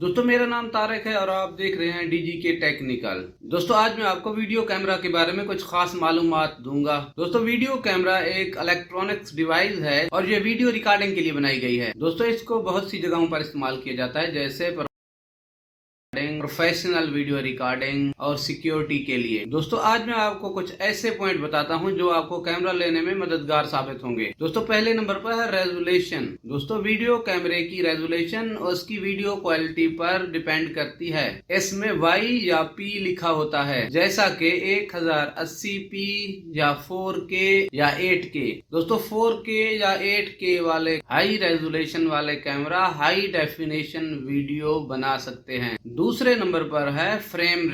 दोस्तों मेरा नाम तारक है और आप देख रहे हैं डीजी के टेक्निकल। दोस्तों आज मैं आपको वीडियो कैमरा के बारे में कुछ खास मालूमात दूंगा। दोस्तों वीडियो कैमरा एक इलेक्ट्रॉनिक्स डिवाइस है और ये वीडियो रिकॉर्डिंग के लिए बनाई गई है। दोस्तों इसको बहुत सी जगहों पर इस्तेमाल किया जाता है, जैसे प्रोफेशनल वीडियो रिकॉर्डिंग और सिक्योरिटी के लिए। दोस्तों आज मैं आपको कुछ ऐसे पॉइंट बताता हूं जो आपको कैमरा लेने में मददगार साबित होंगे। दोस्तों पहले नंबर पर है रेजोल्यूशन। दोस्तों वीडियो कैमरे की रेजोल्यूशन उसकी वीडियो क्वालिटी पर डिपेंड करती है। इसमें Y या P लिखा होता है, जैसा कि 1080p या 4K या 8K। दोस्तों 4K या 8K वाले हाई रेजोल्यूशन वाले कैमरा हाई डेफिनेशन वीडियो बना सकते हैं। दूसरे नंबर पर है फ्रेम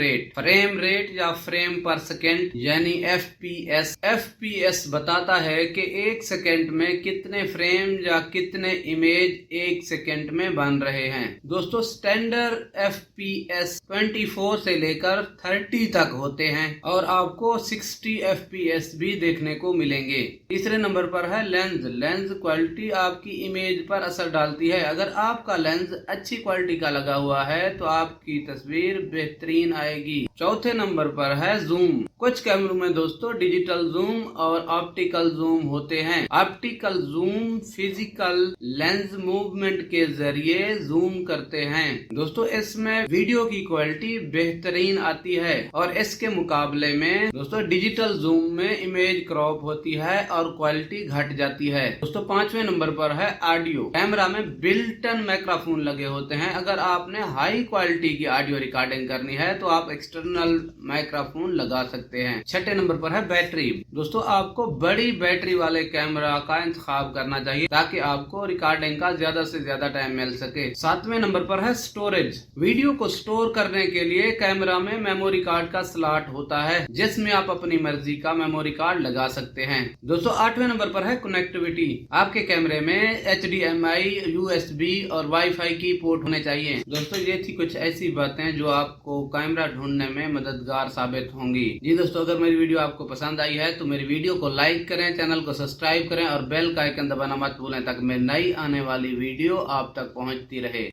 रेट या फ्रेम पर सेकेंड यानी FPS। FPS बताता है कि एक सेकेंड में कितने फ्रेम या कितने इमेज एक सेकेंड में बन रहे हैं। दोस्तों स्टैंडर्ड FPS 24 से लेकर 30 तक होते हैं और आपको 60 FPS भी देखने को मिलेंगे। तीसरे नंबर पर है लेंस क्वालिटी आपकी इमेज पर असर डालती है। अगर आपका लेंस अच्छी क्वालिटी का लगा हुआ है तो आपकी तस्वीर बेहतरीन आएगी। चौथे नंबर पर है जूम। कुछ कैमरों में दोस्तों डिजिटल जूम और ऑप्टिकल जूम होते हैं। Optical zoom physical lens movement के जरिए जूम करते हैं। दोस्तों इसमें वीडियो की क्वालिटी बेहतरीन आती है और इसके मुकाबले में दोस्तों डिजिटल जूम में इमेज क्रॉप होती है और क्वालिटी घट जाती है। दोस्तों पांचवें नंबर पर है ऑडियो। कैमरा में बिल्ट इन माइक्रोफोन लगे होते हैं। अगर आपने हाई क्वालिटी की ऑडियो रिकॉर्डिंग करनी है तो आप एक्सटर्नल माइक्रोफोन लगा सकते हैं। छठे नंबर पर है बैटरी। दोस्तों आपको बड़ी बैटरी वाले कैमरा का इंतखाब करना चाहिए ताकि आपको रिकॉर्डिंग का ज्यादा से ज्यादा टाइम मिल सके। सातवें नंबर पर है स्टोरेज। वीडियो को स्टोर करने के लिए कैमरा में मेमोरी कार्ड का स्लॉट होता है, जिसमें आप अपनी मर्जी का मेमोरी कार्ड लगा सकते हैं। दोस्तों आठवें नंबर पर है कनेक्टिविटी। आपके कैमरे में HDMI, USB और वाईफाई की पोर्ट होने चाहिए। दोस्तों ये थी कुछ ऐसी बातें जो आपको कैमरा ढूंढने में मददगार साबित होंगी। जी दोस्तों अगर मेरी वीडियो आपको पसंद आई है तो मेरी वीडियो को लाइक करें, चैनल को सब्सक्राइब करें और बेल का आइकन दबाना मत भूलें ताकि मेरी नई आने वाली वीडियो आप तक पहुंचती रहे।